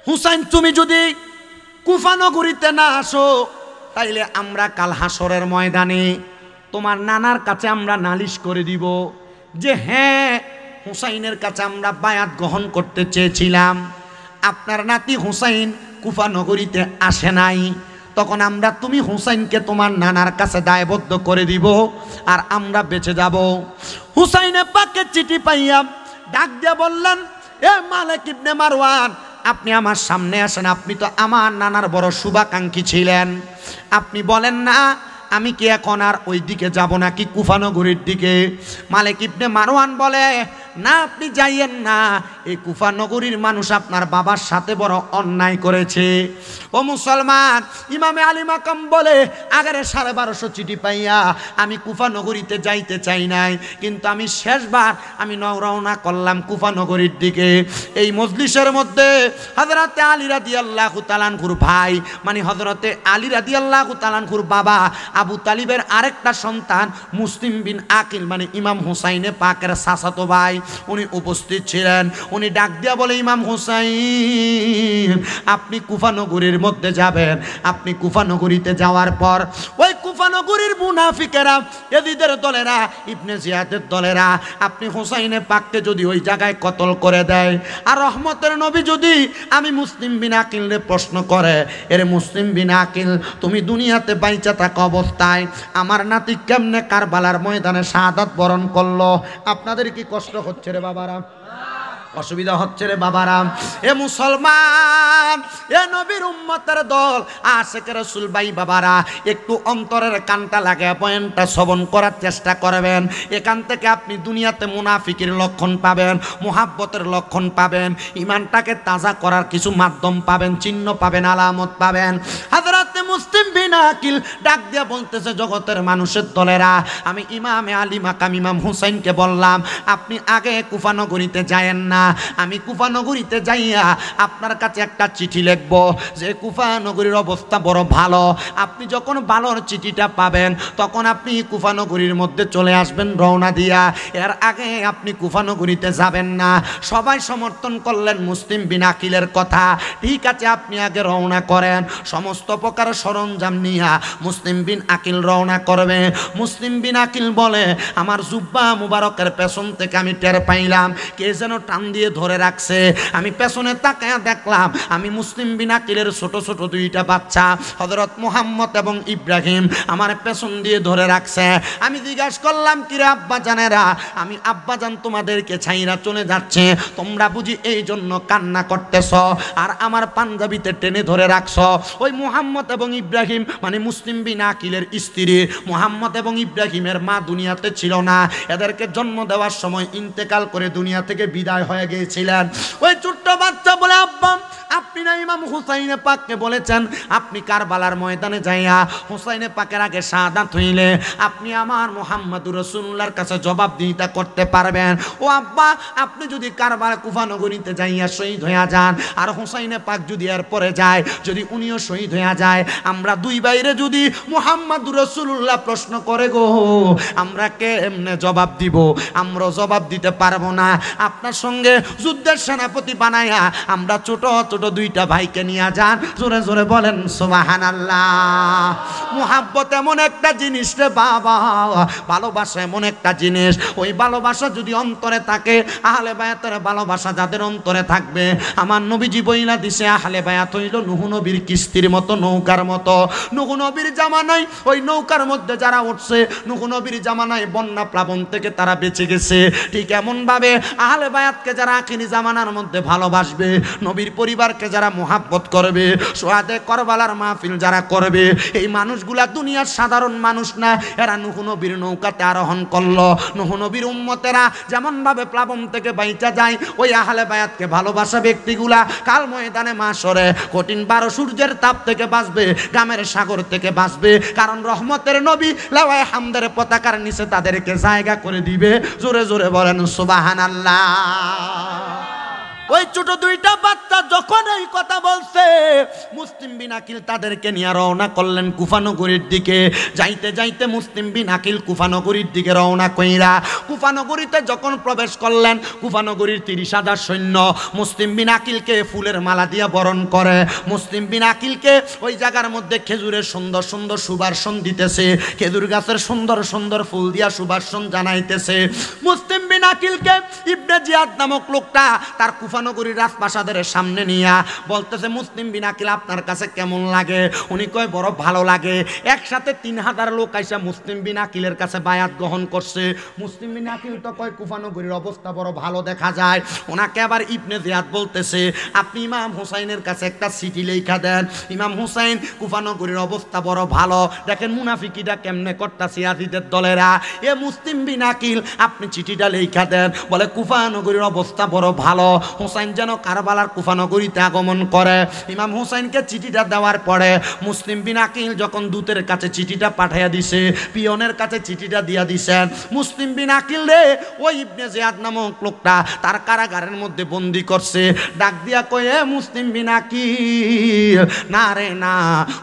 হুসাইন তুমি যদি কুফা নগরীতে না আসো, তাইলে আমরা কাল হাসরের ময়দানে তোমার নানার কাছে আমরা নালিশ করে দিব যে হ্যাঁ, হুসাইনের কাছে আমরা বায়াত গ্রহণ করতে চেয়েছিলাম, আপনার নাতি হুসাইন কুফা নগরীতে আসে নাই, তখন আমরা তুমি হুসাইনকে তোমার নানার কাছে দায়বদ্ধ করে দিব আর আমরা বেঁচে যাব। হুসাইনে পাকে চিঠি পাইয়া ডাক দিয়া বললেন, এ মালিক ইবনে মারওয়ান, আপনি আমার সামনে আসেন, আপনি তো আমার নানার বড় শুভাকাঙ্ক্ষী ছিলেন, আপনি বলেন না আমি কি এখন আর ওই দিকে যাব নাকি কুফা নগরীর দিকে? মালিক ইবনে মারওয়ান বলে, না আপনি যাইয়েন না, এই কুফা নগরীর মানুষ আপনার বাবার সাথে বড় অন্যায় করেছে। ও মুসলমান, ইমামে আলী মাকাম বলে, আগারে 1250 চিঠি পাইয়া আমি কুফা নগরীতে যাইতে চাই নাই, কিন্তু আমি শেষবার আমি রওনা করলাম কুফা নগরীর দিকে। এই মজলিসের মধ্যে হযরতে আলী রাদিয়াল্লাহু তাআলা আনহুর ভাই, মানে হযরতে আলী রাদিয়াল্লাহু তাআলা আনহুর বাবা আবু তালিবের আরেকটা সন্তান মুসলিম বিন আকিল, মানে ইমাম হুসাইনে পাকের চাচাতো ভাই, উনি উপস্থিত ছিলেন। উনি ডাক দিয়া বলে, ইমাম হুসাইন আপনি কুফা নগরীর মধ্যে যাবেন, আপনি কুফা নগরীতে যাওয়ার পর ওই কুফা নগরীর মুনাফিকেরা, এজিদের দলেরা, ইবনে জিয়াদের দলেরা আপনি হুসাইনে পাককে যদি ওই জায়গায় কতল করে দেয়, আর রহমতের নবী যদি আমি মুসলিম বিন আকিলরে প্রশ্ন করে, এর মুসলিম বিন আকিল তুমি দুনিয়াতে বাইচা থাকা অবস্থায় আমার নাতি কেমনে কারবালার ময়দানে শাহাদাত বরণ করলো, আপনাদের কি কষ্ট হচ্ছে রে বাবারা? অসুবিধা হচ্ছে রে বাবারা? এ মুসলমান, এ নবীর উম্মতের দল, আশেক রাসূল ভাই বাবারা, একটু অন্তরের কানটা লাগে পয়েন্টটা শ্রবণ করার চেষ্টা করবেন। এখান থেকে আপনি দুনিয়াতে মুনাফিকের লক্ষণ পাবেন, মুহাব্বতের লক্ষণ পাবেন, ইমানটাকে তাজা করার কিছু মাধ্যম পাবেন, চিহ্ন পাবেন, আলামত পাবেন। হযরতে মুসলিম বিন আকিল ডাক দিয়া বলতেছে, জগতের মানুষের দলেরা, আমি ইমামে আলী মাকাম ইমাম হুসাইনকে বললাম আপনি আগে কুফা নগরীতে যায়েন না, আমি কুফা নগরীতে যাইয়া আপনার কাছে একটা চিঠি লিখব যে কুফা নগরীর অবস্থা বড় ভালো, আপনি যখন ভালোর চিঠিটা পাবেন তখন আপনি কুফা নগরীর মধ্যে চলে আসবেন রওনা দিয়া, এর আগে আপনি কুফা নগরীতে যাবেন না। সবাই সমর্থন করলেন মুসলিম বিন আকিলের কথা, ঠিক আছে আপনি আগে রওনা করেন, সমস্ত প্রকার সরঞ্জাম সরঞ্জাম নিয়া মুসলিম বিন আকিল রওনা করবে। মুসলিম বিন আকিল বলে, আমার জুব্বা মুবারকের পেছন থেকে আমি টের পাইলাম কে যেন টান দিয়ে ধরে রাখছে। আমি পেছনে তাকায়া দেখলাম আমি মুসলিম বিন আকিলের ছোট ছোট দুইটা বাচ্চা হযরত মুহাম্মদ এবং ইব্রাহিম আমার পেছন দিয়ে ধরে রাখছে। আমি জিজ্ঞাসা করলাম, কিরে আব্বা জানেরা, আমি আব্বা জান তোমাদেরকে ছাইরা চলে যাচ্ছে, তোমরা বুঝি এই জন্য কান্না করতেছ আর আমার পাঞ্জাবিতে টেনে ধরে রাখছ? ওই মুহাম্মদ এবং ইব্রাহিম মানে মুসলিম বিন আকিলের স্ত্রী, মুহাম্মদ এবং ইব্রাহিমের মা দুনিয়াতে ছিল না, এদেরকে জন্ম দেওয়ার সময় ইন্তেকাল করে দুনিয়া থেকে বিদায় হয়ে গিয়েছিলেন। ওই ছোট্ট বাচ্চা বলে, আব্বা আপনি না ইমাম হুসাইনে পাককে বলেছেন আপনি কারবালার ময়দানে যাইয়া হুসাইনে পাকের আগে শাহাদাত হইলে আপনি আমার মুহাম্মদুর রাসূলুল্লাহর কাছে জবাবদিহিতা করতে পারবেন। ও আব্বা, আপনি যদি কারবালা কুফা নগরীতে যাইয়া শহীদ হইয়া যান আর হুসাইনে পাক যদি এর পরে যায়, যদি উনিও শহীদ হইয়া যায়, আমরা দুই বাইরে যদি মুহাম্মদুর রাসূলুল্লাহ প্রশ্ন করে গো, আমরা কেমনে জবাব দিব? আমরা জবাব দিতে পারবো না। আপনার সঙ্গে যুদ্ধের সেনাপতি বানাইয়া আমরা ছোট ছোট দুইটা ভাইকে নিয়ে যান। জোরে জোরে বলেন সুবহানাল্লাহ। মুহাব্বত এমন একটা জিনিস রে বাবা, ভালোবাসা এমন একটা জিনিস, ওই ভালোবাসা যদি অন্তরে থাকে, আহলে বায়াতের ভালোবাসা যাদের অন্তরে থাকবে, আমার নবীজি বইলা দিছে আহলে বায়াত হইল নূহ নবীর কিস্তির মতো, নৌকার মতো। নূহ নবীর জামানায় ওই নৌকার মধ্যে যারা উঠছে, নূহ নবীর জামানায় বন্যা প্লাবন থেকে তারা বেঁচে গেছে, ঠিক এমন ভাবে আহলে বায়াতকে যারা আখিরি জামানার মধ্যে ভালোবাসবে, নবীর পরিবারকে যারা মুহাব্বত করবে, সোহাদে করবালার মাহফিল যারা করবে, এই মানুষগুলা দুনিয়ার সাধারণ মানুষ না, এরা নূহ নবীর নৌকাতে আরোহণ করলো। নূহ নবীর উম্মতেরা যেমন ভাবে প্লাবন থেকে বাইচা যায়, ওই আহলে বায়াতকে ভালোবাসা ব্যক্তিগুলা কাল ময়দানে মাশরে কঠিন 12 সূর্যের তাপ থেকে বাঁচবে, গ্রামের সাগর থেকে বাঁচবে, কারণ রহমতের নবী লাওয়ায়ে হামদের পতাকার নিচে তাদেরকে জায়গা করে দিবে। জোরে জোরে বলেন সুবহানাল্লাহ। ওই ছোট দুইটা বাচ্চা যখন এই কথা বলছে, মুসলিম বিন আকিল তাদেরকে নিয়ে রওনা করলেন কুফা নগরীর দিকে। যাইতে যাইতে মুসলিম বিন আকিল কুফা নগরীর দিকে রওনা কইরা কুফা নগরীতে যখন প্রবেশ করলেন, কুফা নগরীর 30,000 সৈন্য মুসলিম বিন আকিলকে ফুলের মালা দিয়া বরণ করে। মুসলিম বিন আকিলকে ওই জায়গার মধ্যে খেজুরের সুন্দর সুন্দর সুবাসন দিতেছে, খেজুর গাছের সুন্দর সুন্দর ফুল দিয়া সুবাসন জানাইতেছে। মুসলিম বিন আকিলকে ইবনে জিয়াদ নামক লোকটা তার নগরীর রাজপ্রাসাদের সামনে নিয়া বলতেছে, মুসলিম বিন আকিল আপনার কাছে কেমন লাগে? উনি কয় বড় ভালো লাগে। একসাথে 3000 লোক আইসা মুসলিম বিন আকিলের কাছে বায়াত গ্রহণ করছে। মুসলিম বিন আকিল তো কয় কুফা নগরীর অবস্থা বড় ভালো দেখা যায়। ওনাকে আবার ইবনে জিয়াদ বলতেছে, আপনি ইমাম হুসাইনের কাছে একটা চিঠি লেখা দেন। ইমাম হুসাইন কুফা নগরীর অবস্থা বড় ভালো, দেখেন মুনাফিকিটা কেমনে করতাছে ইয়াজিদের দলেরা। এ মুসলিম বিন আকিল আপনি চিঠিটা লেখা দেন। বলে কুফা নগরীর অবস্থা বড় ভালো, হুসাইন যেন কারবালার কুফা নগরীতে আগমন করে। ইমাম হুসাইনকে চিঠিটা দেওয়ার পরে মুসলিম বিন আকিল যখন দূতের কাছে চিঠিটা পাঠাইয়া দিছে, পিয়নের কাছে চিঠিটা দিয়া দিছেন, মুসলিম বিন আকিল রে ওই ইবনে জিয়াদ নামক লোকটা তার কারাগারের মধ্যে বন্দি করছে। ডাক দিয়া কয়ে, মুসলিম বিন আকিল না রে না,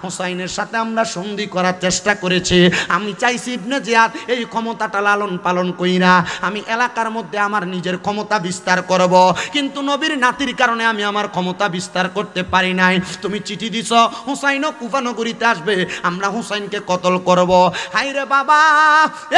হুসাইনের সাথে আমরা সন্ধি করার চেষ্টা করেছি। আমি চাইছি ইবনে জিয়াদ এই ক্ষমতাটা লালন পালন কইরা আমি এলাকার মধ্যে আমার নিজের ক্ষমতা বিস্তার করব, কিন্তু নবীর নাতির কারণে আমি আমার ক্ষমতা বিস্তার করতে পারি নাই। তুমি চিঠি দিছ হুসাইনও কুফা নগরীতে আসবে, আমরা হুসাইনকে কতল করব। হাইরে বাবা,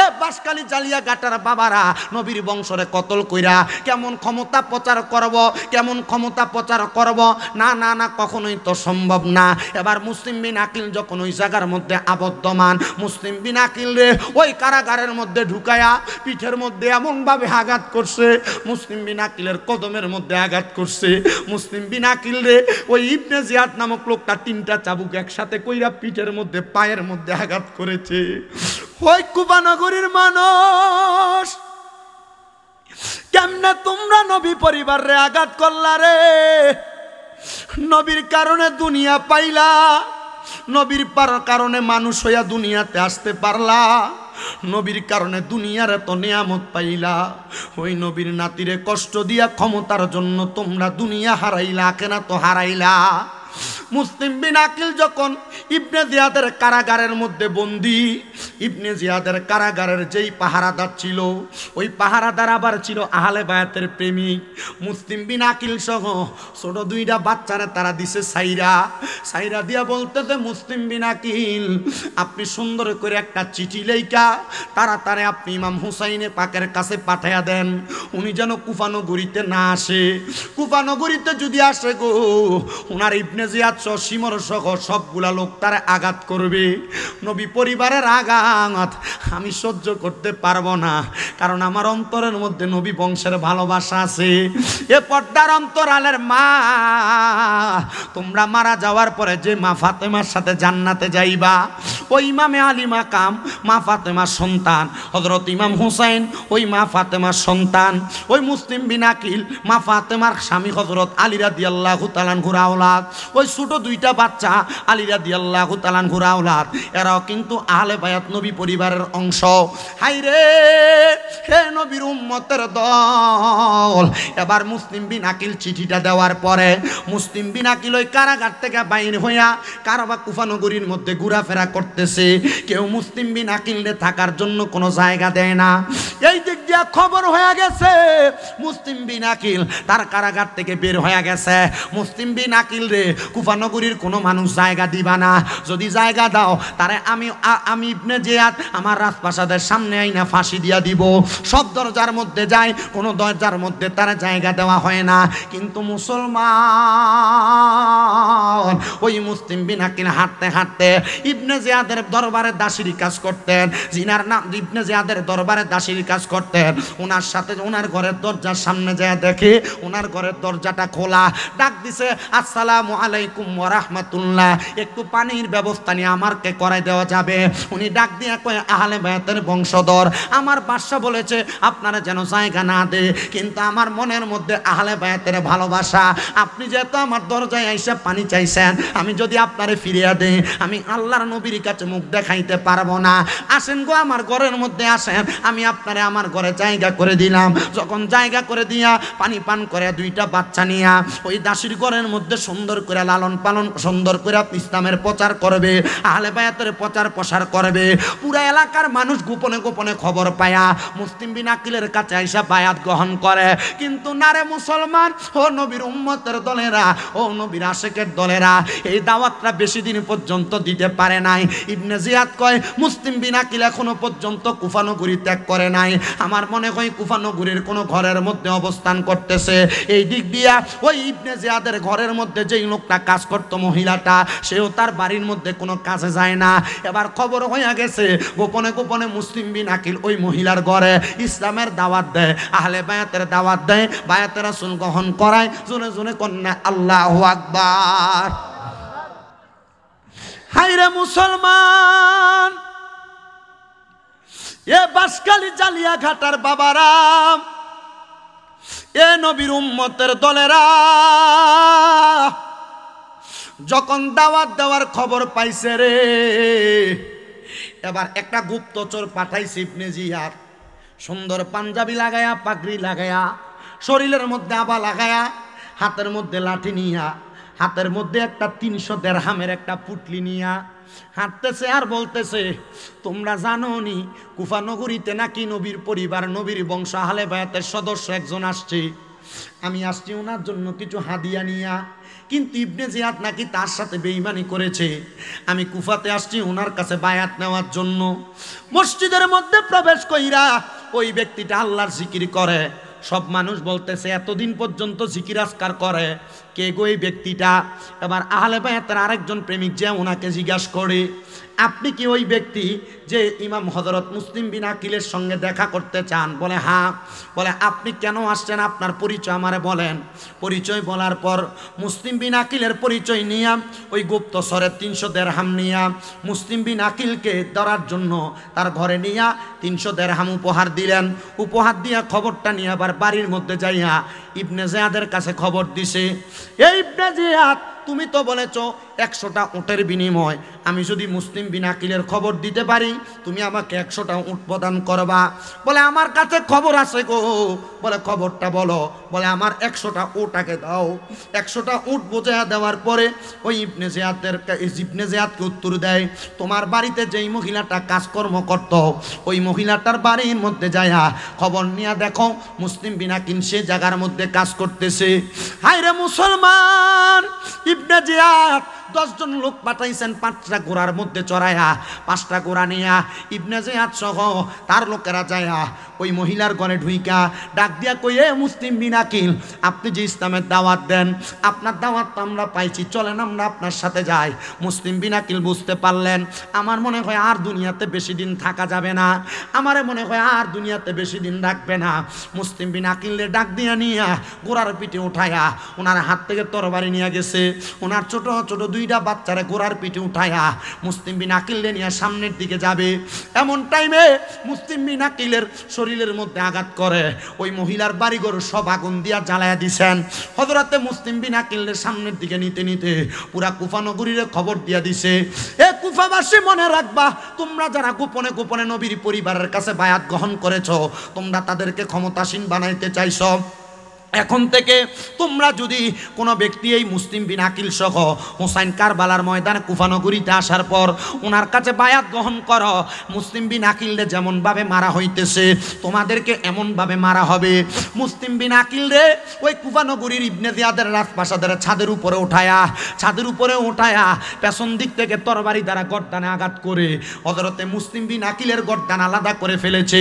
এ বাসকালী জালিয়া গাটার বাবারা, নবীর বংশরে কতল কইরা কেমন ক্ষমতা প্রচার করব, কেমন ক্ষমতা প্রচার করব? না না না, কখনোই তো সম্ভব না। এবার মুসলিম বিন আকিল যখন ওই জায়গার মধ্যে আবদ্ধমান, মুসলিম বিন আকিল রে ওই কারাগারের মধ্যে ঢুকায়া পিঠের মধ্যে এমন ভাবে আঘাত করছে, মুসলিম বিন আকিলের কদমের মধ্যে আঘাত করছে। মুসলিম বিন আকিল রে ওই ইবনে জিয়াদ নামক লোকটা 3টা চাবুক একসাথে কইরা পিঠের মধ্যে পায়ের মধ্যে আঘাত করেছে। ওই কুফা নগরীর মানুষ, কেমনে তোমরা নবী পরিবার রে আঘাত করলা রে? নবীর কারণে দুনিয়া পাইলা, নবীর কারণে মানুষ হইয়া দুনিয়াতে আসতে পারলা, নবীর কারণে দুনিয়ার এত নিয়ামত পাইলা। ওই নবীর নাতিরে কষ্ট দিয়া ক্ষমতার জন্য তোমরা দুনিয়া হারাইলা, আখিরাত তো হারাইলা। মুসলিম বিন আকিল যখন ইবনে জিয়াদের কারাগারের মধ্যে বন্দী, ইবনে জিয়াদের কারাগারের যেই পাহারাদার ছিল, ওই পাহারাদার আবার ছিল আহলে বায়াতের প্রেমিক। মুসলিম বিন আকিল সহ ছোট দুইটা বাচ্চারা তারা দিছে সাইরা দিয়া বলতেছে, মুসলিম বিন আকিল আপনি সুন্দর করে একটা চিঠি লেখা তাড়াতাড়ি আপনি ইমাম হুসাইনে পাকের কাছে পাঠাইয়া দেন, উনি যেন কুফানগরীতে না আসে। কুফানগরীতে যদি আসে গো, ওনার ইবনে জিয়াদ সহ সিমর সহ সবগুলা লোক তারা আঘাত করবে। নবী পরিবারের আঘাত আমি সহ্য করতে পারবো না, কারণ আমার অন্তরের মধ্যে নবী বংশের ভালোবাসা আছে। এ পর্দার অন্তরালের মা, তোমরা মারা যাওয়ার পরে যে মা ফাতেমার সাথে জান্নাতে যাইবা, ওই ইমামে আলী মাকাম মা ফাতেমার সন্তান, হযরত ইমাম হুসাইন ওই মা ফাতেমার সন্তান, ওই মুসলিম বিন আকিল মা ফাতেমার স্বামী হযরত আলী রাদিয়াল্লাহু তাআলা আনহুর আওলাদ, ওই ছোট দুইটা বাচ্চা আলী রাদিয়াল্লাহু তাআলা আনহুর আওলাদ, এরাও কিন্তু আহলে বায়াত নবী পরিবারের অংশ। হাইরে হে নবীর উম্মতের দল, এবার মুসলিম বিন আকিল চিঠিটা দেওয়ার পরে মুসলিম বিন আকিল ওই কারাগার থেকে বাইর হইয়া কারবা কুফানগরীর মধ্যে ঘোরাফেরা করতেছে। কেউ মুসলিম বিন আকিলরে থাকার জন্য কোনো জায়গা দেয় না। এই দিক দিয়া খবর হয়ে গেছে মুসলিম বিন আকিল তার কারাগার থেকে বের হয়ে গেছে। মুসলিম বিন আকিল রে কুফানগরীর কোনো মানুষ জায়গা দিবা না, যদি জায়গা দাও তারে আমি ইবনে জিয়াদ আমার রাজপ্রাসাদের সামনে আইনা ফাঁসি দিয়া দিব। সব দরজার মধ্যে যায়, কোনো দরজার মধ্যে তারা জায়গা দেওয়া হয় না। কিন্তু মুসলমান ওই মুসলিম বিন আকিল হাঁটতে হাঁটতে ইবনে জিয়াদের দরবারে দাসীর কাজ করতেন, জিনার নাম ইবনে জিয়াদের দরবারে দাসীর কাজ করতেন। ওনার সাথে ওনার ঘরের দরজার সামনে যায়, দেখে ওনার ঘরের দরজাটা খোলা। ডাক দিছে, আসসালামু আলাইকুম ওয়া রাহমাতুল্লাহ, একটু পানির ব্যবস্থা নিয়ে আমারকে করাই দেওয়া যাবে? উনি ডাক দিয়ে কয়, আহলে বায়াতের বংশধর, আমার বাদশা বলেছে আপনারা যেন জায়গা না দে, কিন্তু আমার মনের মধ্যে আহলে বায়াতের ভালোবাসা। আপনি যেহেতু আমার দরজায় আইসা পানি চাইছেন, আমি যদি আপনারে ফিরিয়ে দেই আমি আল্লাহর নবীর কাছে মুখ দেখাইতে পারবো না। আসেন গো আমার ঘরের মধ্যে আসেন, আমি আপনারে আমার ঘরে জায়গা করে দিলাম। যখন জায়গা করে দিয়া পানি পান করে দুইটা বাচ্চা নিয়া ওই দাসীর ঘরের মধ্যে সুন্দর করে লালন পালন সুন্দর করে ইসলামের প্রচার করবে, আহলে বায়াতের প্রচার প্রসার করবে। পুরা এলাকার মানুষ গোপনে গোপনে খবর পায়া মুসলিম বিন আকিলের কাছে আইসা বায়াত গ্রহণ করে। কিন্তু নারে মুসলমান, ও নবীর উম্মতের দলেরা, ও নবীর আশেকের দলেরা, এই দাওয়াতটা বেশি দিন পর্যন্ত দিতে পারে নাই। ইবনে জিয়াদ কয়, মুসলিম বিন আকিল এখনো পর্যন্ত কুফানগরী ত্যাগ করে নাই। আমার মনে হয় কুফানগরীর কোনো ঘরের মধ্যে অবস্থান করতেছে। এই দিক দিয়া ওই ইবনে জিয়াদের ঘরের মধ্যে যেই লোকটা কাজ করত, মহিলাটা, সেও তার বাড়ির মধ্যে কোনো কাজে যায় না। এবার খবর হয়ে গেছে, গোপনে গোপনে মুসলিম বিন আকিল ওই মহিলার ঘরে ইসলামের দাওয়াত দেয়, আহলে বায়াতের দাওয়াত দেয়, বায়াতের রাসূল গ্রহণ করায়। জোরে জোরে কন্যা আল্লাহু আকবার। হায়রে মুসলমান, এ বাসকালী জালিয়া ঘাটার বাবারা, এ নবীর উম্মতের দলেরা, যখন দাওয়াত দেওয়ার খবর পাইছে রে, এবার একটা গুপ্তচর পাঠাইছে ইবনে জিয়াদ, সুন্দর পাঞ্জাবি লাগায়া, পাগড়ি লাগায়া, শরীরের মধ্যে আবা লাগায়া, হাতের মধ্যে লাঠি নিয়া, হাতের মধ্যে একটা 300 দিরহামের একটা পুটলি নিয়া হাঁটতেছে আর বলতেছে, তোমরা জানো নি কুফানগরীতে নাকি নবীর পরিবার, নবীর বংশ আহলে বায়াতের সদস্য একজন আসছে, আমি আসছি ওনার জন্য কিছু হাদিয়া নিয়া। কিন্তু ইবনে জিয়াদ নাকি তার সাথে বেঈমানি করেছে। আমি কুফাতে আসছি ওনার কাছে বায়াত নেওয়ার জন্য। মসজিদের মধ্যে প্রবেশ কইরা ওই ব্যক্তিটা আল্লাহর জিকির করে। সব মানুষ বলতেছে এতদিন পর্যন্ত জিকির আজকার করে, কে গো এই ব্যক্তিটা? এবার আহলে বায়াতের আরেকজন প্রেমিক যে ওনাকে জিজ্ঞাসা করে, আপনি কি ওই ব্যক্তি যে ইমাম হযরত মুসলিম বিন আকিলের সঙ্গে দেখা করতে চান? বলে হ্যাঁ। বলে আপনি কেন আসছেন, আপনার পরিচয় আমারে বলেন। পরিচয় বলার পর মুসলিম বিন আকিলের পরিচয় নিয়া ওই গুপ্তচরের 300 দিরহাম নিয়া মুসলিম বিন আকিলকে ধরার জন্য তার ঘরে নিয়া 300 দিরহাম উপহার দিলেন। উপহার দিয়া খবরটা নিয়ে আবার বাড়ির মধ্যে যাইয়া ইবনে জিয়াদের কাছে খবর দিছে। এই ইবনে জিয়াদ তুমি তো বলেছ 100টা উটের বিনিময় আমি যদি মুসলিম বিন আকিলের খবর দিতে পারি তুমি আমাকে 100টা উট প্রদান করবা। বলে আমার কাছে খবর আছে গো। বলে খবরটা বলো। বলে আমার 100টা উটাকে দাও। 100টা উট বোঝা দেওয়ার পরে ওই ইবনে জিয়াদকে উত্তর দেয়, তোমার বাড়িতে যেই মহিলাটা কাজকর্ম করত ওই মহিলাটার বাড়ির মধ্যে যায়া খবর নিয়ে দেখো মুসলিম বিন আকিল সে জায়গার মধ্যে কাজ করতেছে। হায়রে মুসলমান, ইবনে জিয়াদ 10 জন লোক পাঠাইছেন 5টা ঘোড়ার মধ্যে চড়াইয়া, 5টা ঘোড়া নিয়া ইবনে জিয়াদ সহ তার লোকেরা যায়া ওই মহিলার ঘরে ঢুইকা ডাক দিয়া কইয়ে, মুসলিম বিন আকিল আপনি যে ইসলামের দাওয়াত দেন আপনার দাওয়াত তো আমরা পাইছি, চলেন আমরা আপনার সাথে যাই। মুসলিম বিন আকিল বুঝতে পারলেন আমার মনে হয় আর দুনিয়াতে বেশি দিন থাকা যাবে না, আমারে মনে হয় আর দুনিয়াতে বেশি দিন রাখবে না। মুসলিম বিন আকিলরে ডাক দিয়া নিয়া ঘোড়ার পিঠে উঠায়া ওনার হাত থেকে তরবারি নিয়ে গেছে, ওনার ছোট ছোট 2টা বাচ্চারে ঘোড়ার পিঠে উঠায়া মুসলিম বিন আকিলরে নিয়ে সামনের দিকে যাবে। এমন টাইমে মুসলিম বিন আকিলের শরীরের মধ্যে আঘাত করে ওই মহিলার বাড়িঘর সব আগুন দিয়া জ্বালায়া দিছেন। হযরতে মুসলিম বিন আকিলের সামনের দিকে নিতে নিতে পুরা কুফা নগরীর খবর দিয়া দিছে, এ কুফাবাসী মনে রাখবা তোমরা যারা গোপনে গোপনে নবীর পরিবারের কাছে বায়াত গ্রহণ করেছো তোমরা তাদেরকে ক্ষমতাসীন বানাইতে চাইছো। এখন থেকে তোমরা যদি কোনো ব্যক্তি এই মুসলিম বিন আকিল সহ হুসাইন কারবালার ময়দানে কুফা নগরীতে আসার পর ওনার কাছে বায়াত গ্রহণ করো, মুসলিম বিন আকিলরে যেমনভাবে মারা হইতেছে তোমাদেরকে এমনভাবে মারা হবে। মুসলিম বিন আকিলরে ওই কুফা নগরীর ইবনে জিয়াদের রাজপ্রাসাদের ছাদের উপরে উঠায়া পেছন দিক থেকে তরবারি দ্বারা গর্দানে আঘাত করে হযরতে মুসলিম বিন আকিলের গর্দান আলাদা করে ফেলেছে।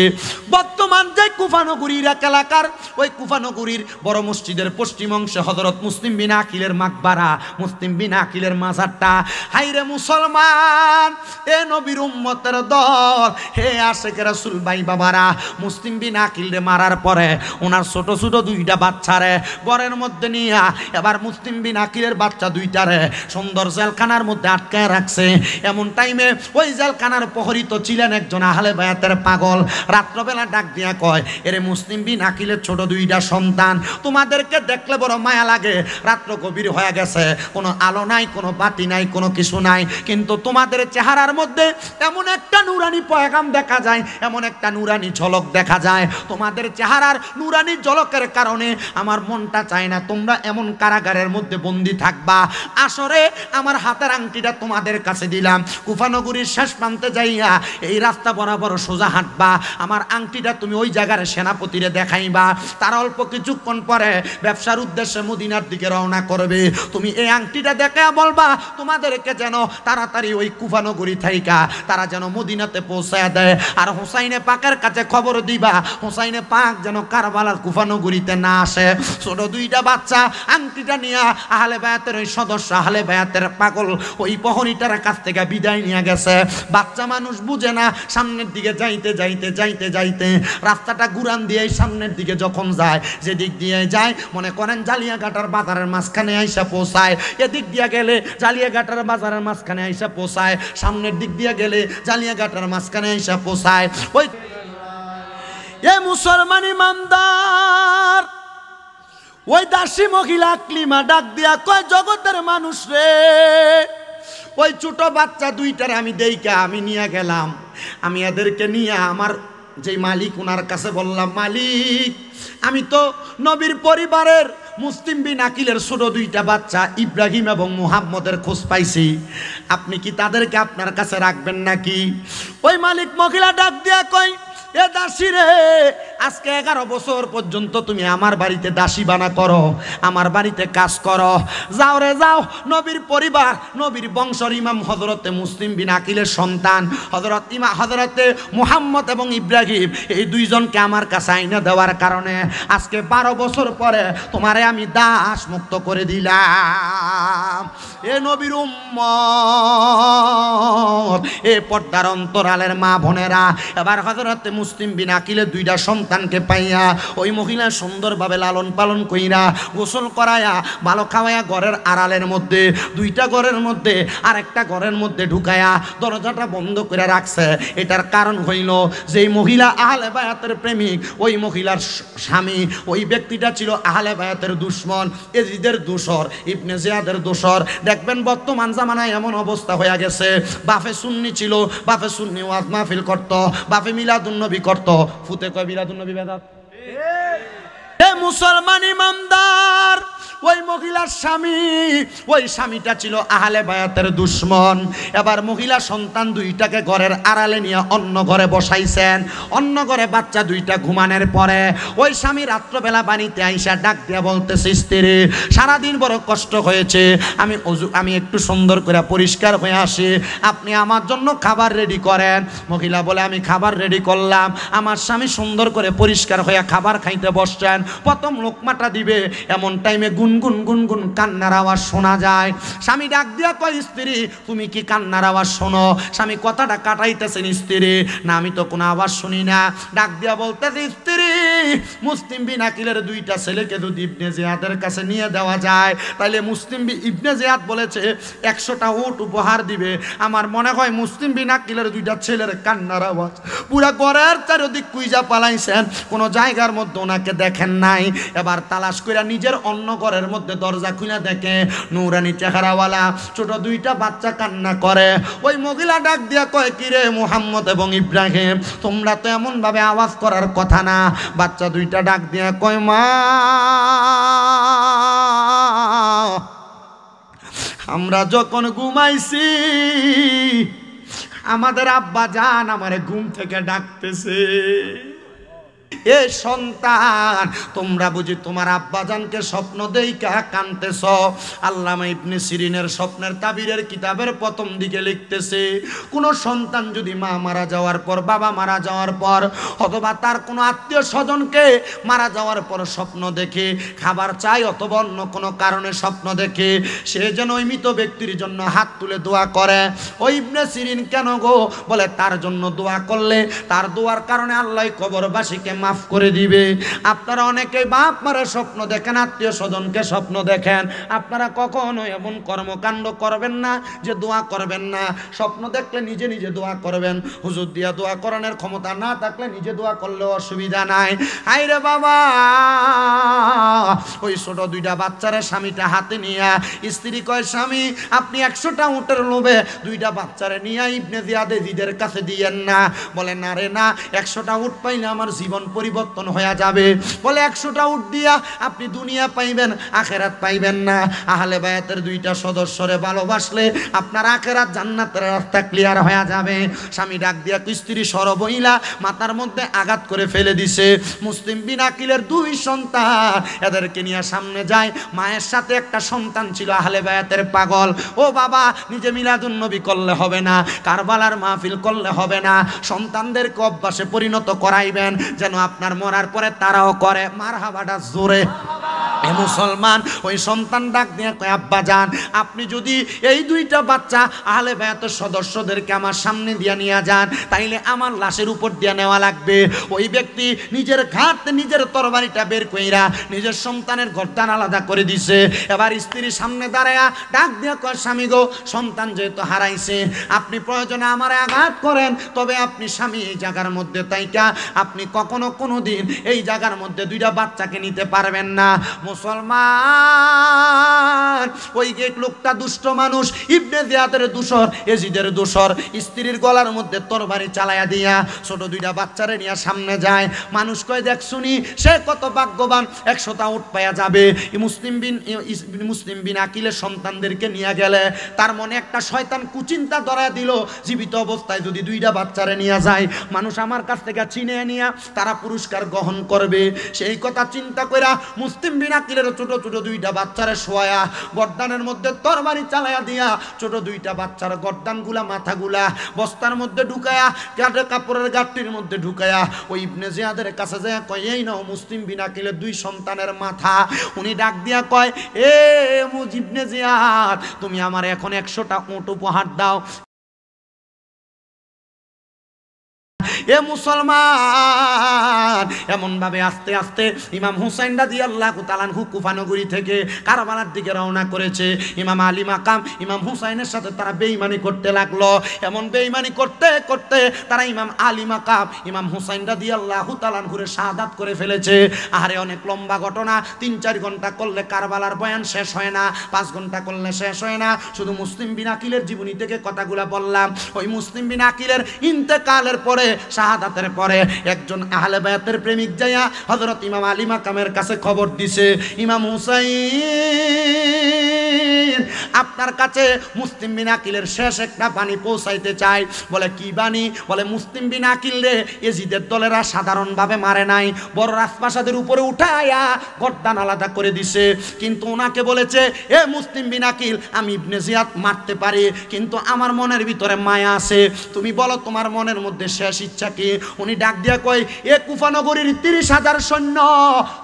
বর্তমান যে কুফা নগরীর এলাকার ওই কুফা নগরীর বড় মসজিদের পশ্চিম অংশে হযরত মুসলিম বিন আকিলের মাকবারা, মুসলিম বিন আকিলের মাজারটা। হাইরে মুসলমান, এ নবীর উম্মতের দল, হে আশিক রাসূল ভাই বাবারা, মুসলিম বিন আকিলরে মারার পরে ওনার ছোট ছোট 2টা বাচ্চারে ঘরের মধ্যে নিয়ে এবার মুসলিম বিন আকিলের বাচ্চা 2টারে সুন্দর জেলখানার মধ্যে আটকায় রাখছে। এমন টাইমে ওই জেলখানার প্রহরী তো ছিলেন একজন আহলে বায়াতের পাগল। রাত্রবেলা ডাক দিয়া কয়, এরে মুসলিম বিন আকিলের ছোট 2টা সন্তান, তোমাদেরকে দেখলে বড় মায়া লাগে, রাত্র গভীর হয়ে গেছে, কোনো আলো নাই, কোনো বাতি নাই, কোনো কিছু নাই, কিন্তু তোমাদের চেহারার মধ্যে এমন একটা নুরানি পয়গাম দেখা যায়, এমন একটা নুরানি ঝলক দেখা যায়, তোমাদের চেহারার নুরানি ঝলকের কারণে আমার মনটা চায় না তোমরা এমন কারাগারের মধ্যে বন্দী থাকবা। আসরে আমার হাতের আংটিটা তোমাদের কাছে দিলাম, কুফা নগরীর শেষ প্রান্তে যাইয়া এই রাস্তা বরাবর সোজা হাঁটবা, আমার আংটিটা তুমি ওই জায়গার সেনাপতিরে দেখাইবা, তার অল্প কিছুক্ষণ পরে ব্যবসার উদ্দেশ্যে মদিনার দিকে রওনা করবে, তুমি এই আংটিটা দেখে বলবা তোমাদেরকে যেন তাড়াতাড়ি ওই কুফা নগরী থাইকা তারা যেন মদিনাতে পৌঁছায় দেয়, আর হুসাইনে পাকের কাছে খবর দিবা হুসাইনে পাক যেন কারবালার কুফা নগরীতে না আসে। ছোট 2টা বাচ্চা আংটিটা নিয়ে আহলে বায়াতের ওই সদস্য আহলে বায়াতের পাগল ওই প্রহরীটার কাছ থেকে বিদায় নিয়ে গেছে। বাচ্চা মানুষ বুঝে না, সামনের দিকে যাইতে যাইতে যাইতে যাইতে রাস্তাটা ঘুরান দিয়ে সামনের দিকে যখন যায়, যেদিক দিয়ে যায় মনে করেন জালিয়াঘাটার বাজারের মাঝখানে আইসা পৌঁছায়, এদিক দিয়ে গেলে জালিয়াঘাটার বাজারের মাঝখানে আইসা পৌঁছায়, সামনের দিক দিয়ে গেলে জালিয়াঘাটার মাঝখানে আইসা পৌঁছায়। ওই এ মুসলমান ইমানদার, ওই দাসী মহিলা ক্লিমা ডাক দিয়া কয়, জগতের মানুষ রে, ওই ছোট বাচ্চা 2টারে আমি দেইকা আমি নিয়ে গেলাম, আমি এদেরকে নিয়ে আমার যে মালিক ওনার কাছে বললাম, মালিক আমি তো নবীর পরিবারের মুসলিম বিন আকিলের ছোট 2টা বাচ্চা ইব্রাহিম এবং মুহাম্মদের খোঁজ পাইছি, আপনি কি তাদেরকে আপনার কাছে রাখবেন নাকি? ওই মালিক মহিলা ডাক দিয়া কয়, এ দাসী রে, আজকে 11 বছর পর্যন্ত তুমি আমার বাড়িতে দাসী বানা করো, আমার বাড়িতে কাজ করো, যাও রে যাও, নবীর পরিবার নবীর বংশের ইমাম হযরতে মুসলিম বিন আকিলের সন্তান হযরতে মুহাম্মদ এবং ইব্রাহিম এই 2 জনকে আমার কাছে আইনা দেওয়ার কারণে আজকে 12 বছর পরে তোমারে আমি দাস মুক্ত করে দিলাম। এ নবীর উম্মত, এ পর্দার অন্তরালের মা বোনেরা, এবার হযরতে মুসলিম বিন আকিলের দুইটা সন্তানকে পাইয়া ওই মহিলা সুন্দরভাবে লালন পালন কইরা গোসল করায়া ভালো খাওয়ায়া ঘরের আড়ালের মধ্যে দুইটা ঘরের মধ্যে আরেকটা ঘরের মধ্যে ঢুকায়া দরজাটা বন্ধ করে রাখছে। এটার কারণ হইল যেই মহিলা আহলে বায়াতের প্রেমিক, ওই মহিলার স্বামী ওই ব্যক্তিটা ছিল আহলে বায়াতের দুশমন, এজিদের দোসর, ইবনে জিয়াদের দোসর। দেখবেন বর্তমান জামানায় এমন অবস্থা হয়ে গেছে, বাপে সুন্নি ছিল, বাপে সুন্নি ওয়াজ মাহফিল করত, বাপে মিলাদুন নবী করত, ফুতে কয় মিলাদুন নবী বেদাত। এ মুসলমান ইমানদার, ওই মহিলার স্বামী, ওই স্বামীটা ছিল আহলে বায়াতের দুশমন। এবার মহিলা সন্তান দুইটাকে ঘরের আড়ালে নিয়ে অন্য ঘরে বসাইছেন। অন্য ঘরে বাচ্চা দুইটা ঘুমানোর পরে ওই স্বামী রাত্রবেলা বাড়িতে আইসা ডাক দিয়া বলতেছে, স্ত্রী সারাদিন বড় কষ্ট হয়েছে, আমি একটু সুন্দর করে পরিষ্কার হয়ে আসি, আপনি আমার জন্য খাবার রেডি করেন। মহিলা বলে, আমি খাবার রেডি করলাম। আমার স্বামী সুন্দর করে পরিষ্কার হয়ে খাবার খাইতে বসছেন। প্রথম লোকমাটা দিবে, এমন টাইমে গুনগুন গুনগুন কান্নার আওয়াজ শোনা যায়। স্বামী ডাক দিয়া কয়, স্ত্রী তুমি কি কান্নার আওয়াজ শোনো? স্বামী কথাটা কাটাইতেছেন, স্ত্রী না আমি তো কোনো আওয়াজ শুনি না। ডাক দিয়া বলতেছে, স্ত্রী মুসলিম বিন আকিলের দুইটা ছেলেকে যদি ইবনে জিয়াদের কাছে নিয়ে দেওয়া যায়, তাইলে মুসলিম ইবনে জিয়াদ বলেছে 100টা উট উপহার দিবে। আমার মনে হয় মুসলিম বিন আকিলের দুইটা ছেলের কান্নার আওয়াজ পুরা ঘরের চারিদিক কুইজা পালাইছেন, কোনো জায়গার মধ্যে ওনাকে দেখেন নাই। এবার তালাশ করে নিজের অন্য ঘরের মধ্যে দরজা খুলে দেখে নুরানি চেহারাওয়ালা ছোট দুইটা বাচ্চা কান্না করে। ওই মহিলা ডাক দিয়া কয়, কিরে মুহাম্মদ এবং ইব্রাহিম, তোমরা তো এমন ভাবে আওয়াজ করার কথা না। বাচ্চা দুইটা ডাক দিয়া কয়, মা আমরা যখন ঘুমাইছি আমাদের আব্বা জান আমারে ঘুম থেকে ডাকতেছে। এ সন্তান, তোমরা বুঝি তোমার আব্বাজানকে স্বপ্ন দেইকা কানতেছ? আল্লামা ইবনে সিরিনের স্বপ্নের তাবিরের কিতাবের প্রথম দিকে লিখতেছে, কোন সন্তান যদি মা মারা যাওয়ার পর, বাবা মারা যাওয়ার পর, অথবা তার কোনো আত্মীয় স্বজনকে মারা যাওয়ার পর স্বপ্ন দেখে খাবার চাই, অথবা অন্য কোনো কারণে স্বপ্ন দেখে, সে যেন ওই মৃত ব্যক্তির জন্য হাত তুলে দোয়া করে। ওই ইবনে সিরিন কেন গো? বলে তার জন্য দোয়া করলে তার দোয়ার কারণে আল্লাহ কবরবাসীকে মাফ করে দিবে। আপনারা অনেকেই বাপ মারা স্বপ্ন দেখেন, আত্মীয় স্বজনকে স্বপ্ন দেখেন। আপনারা কখনো এমন কর্মকাণ্ড করবেন না যে দোয়া করবেন না। স্বপ্ন দেখলে নিজে নিজে দোয়া করবেন। হুজুর দিয়া দোয়া করানোর ক্ষমতা না থাকলে নিজে দোয়া করলেও অসুবিধা নাই। আইরে বাবা, ওই ছোট দুইটা বাচ্চারা স্বামীটা হাতে নিয়া স্ত্রী কয়, স্বামী আপনি 100টা উটের লোভে দুইটা বাচ্চারা নিয়ে ইবনে জিয়াদের কাছে দিয়েন না। বলে, না রে না, 100টা উট পাইলে আমার জীবন পরিবর্তন হয়ে যাবে। বলে, 100টা উট দিয়া আপনি দুনিয়া পাইবেন, আখেরাত পাইবেন না। আহলে বায়াতের দুইটা সদস্যরে ভালোবাসলে আপনার আখেরাত জান্নাতের রাস্তা ক্লিয়ার হয়ে যাবে। স্বামী ডাক দিয়া স্ত্রী সরবইলা মাথার মধ্যে আঘাত করে ফেলে দিছে। মুসলিম বিন আকিলের দুই সন্তান এদেরকে নিয়ে সামনে যায়। মায়ের সাথে একটা সন্তান ছিল আহলে বায়াতের পাগল। ও বাবা, নিজে মিলাদুন নবী করলে হবে না, কারবালার মাহফিল করলে হবে না, সন্তানদেরকে অভ্যাসে পরিণত করাইবেন যেন আপনার মরার পরে তারাও করে। মারহাবাটা জোরে। এ মুসলমান, ওই সন্তান ডাক দিয়ে কয়, আব্বা জান আপনি যদি এই দুইটা বাচ্চা আহলে বায়াতের সদস্যদেরকে আমার সামনে দিয়ে নিয়ে যান, তাইলে আমার লাশের উপর দিয়ে নেওয়া লাগবে। ওই ব্যক্তি নিজের ঘাট নিজের তরবারিটা বের কইরা নিজের সন্তানের গর্দান আলাদা করে দিছে। এবার স্ত্রীর সামনে দাঁড়ায়া ডাক দিয়ে কয়, স্বামী গো, সন্তান যেহেতু হারাইছে, আপনি প্রয়োজনে আমার আঘাত করেন, তবে আপনি স্বামী এই জায়গার মধ্যে তাইকা আপনি কখনো কোনো দিন এই জায়গার মধ্যে দুইটা বাচ্চাকে নিতে পারবেন না। মুসলমান, ওই লোকটা দুষ্ট মানুষ, ইবনে জিয়াদের দোসর, এজিদের দোসর, স্ত্রীর গলার মধ্যে তরবারি চালায়া দিয়া ছোট দুইটা বাচ্চারে নিয়ে সামনে যায়। মানুষ কয়, দেখ শুনি সে কত ভাগ্যবান, 100টা উট পায়া যাবে। মুসলিম বিন আকিলের সন্তানদেরকে নিয়ে গেলে তার মনে একটা শয়তান কুচিন্তা ধরা দিল, জীবিত অবস্থায় যদি দুইটা বাচ্চারে নিয়ে যায়, মানুষ আমার কাছ থেকে চিনে নিয়ে তারা পুরস্কার গ্রহণ করবে। সেই কথা চিন্তা কইরা মুসলিম বিন আকিলের ছোট ছোট দুইটা বাচ্চারে শোয়া গর্দানের মধ্যে তরবারি চালায়া দিয়া ছোট দুইটা বাচ্চার গর্দানগুলা মাথাগুলা বস্তার মধ্যে ঢুকায়া কাপড়ের গাঁটটির মধ্যে ঢুকায়া ওই ইবনে জিয়াদের কাছে যায় কয়, এই নাও মুসলিম বিন আকিলের দুই সন্তানের মাথা। উনি ডাক দিয়া কয়, এ ইবনে জিয়াদ, তুমি আমার এখন 100টা উট উপহার দাও। এ মুসলমান, এমন ভাবে আস্তে আস্তে ইমাম হুসাইন রাদিয়াল্লাহু তাআলা আনহু কুফা নগরী থেকে কারবালার দিকে রওনা করেছে। ইমাম আলী মাকাম ইমাম হুসাইনের সাথে তারা বেঈমানি করতে লাগলো। এমন বেঈমানি করতে করতে তারা ইমাম আলী মাকাম ইমাম হুসাইন রাদিয়াল্লাহু তাআলা আনহুরে শাহাদাত করে ফেলেছে। আরে অনেক লম্বা ঘটনা, 3-4 ঘন্টা করলে কারবালার বয়ান শেষ হয় না, 5 ঘন্টা করলে শেষ হয় না। শুধু মুসলিম বিন আকিলের জীবনী থেকে কথাগুলা বললাম। ওই মুসলিম বিন আকিলের ইন্তেকালের পরে, শাহাদাতের পরে একজন আহলে বায়াতের প্রেমিক যাইয়া হযরত ইমাম আলী মাকামের কাছে খবর দিছে, ইমাম হুসাইন আপনার কাছে মুসলিম বিন আকিলের শেষ একটা বাণী পৌঁছাইতে চাই। বলে কি বাণী? বলে মুসলিম বিন আকিল রে এজিদের দলেরা সাধারণভাবে মারে নাই, বড় রাজপ্রাসাদের উপরে উঠায়া গর্দান আলাদা করে দিছে, কিন্তু ওনাকে বলেছে এ মুসলিম বিন আকিল আমি ইবনে জিয়াদ মারতে পারি, কিন্তু আমার মনের ভিতরে মায়া আছে, তুমি বলো তোমার মনের মধ্যে শেষ ইচ্ছা কি? উনি ডাক দিয়া কয়, এ কুফা নগরীর 30,000 সৈন্য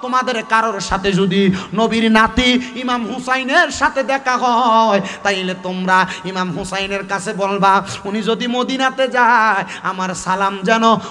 তোমাদের কারোর সাথে যদি নবীর নাতি ইমাম হুসাইনের সাথে দেখা হয়, তাইলে তোমরা ইমাম হুসাইনের কাছে বলবা উনি যদি মদিনাতে যায় আমার সালাম যেন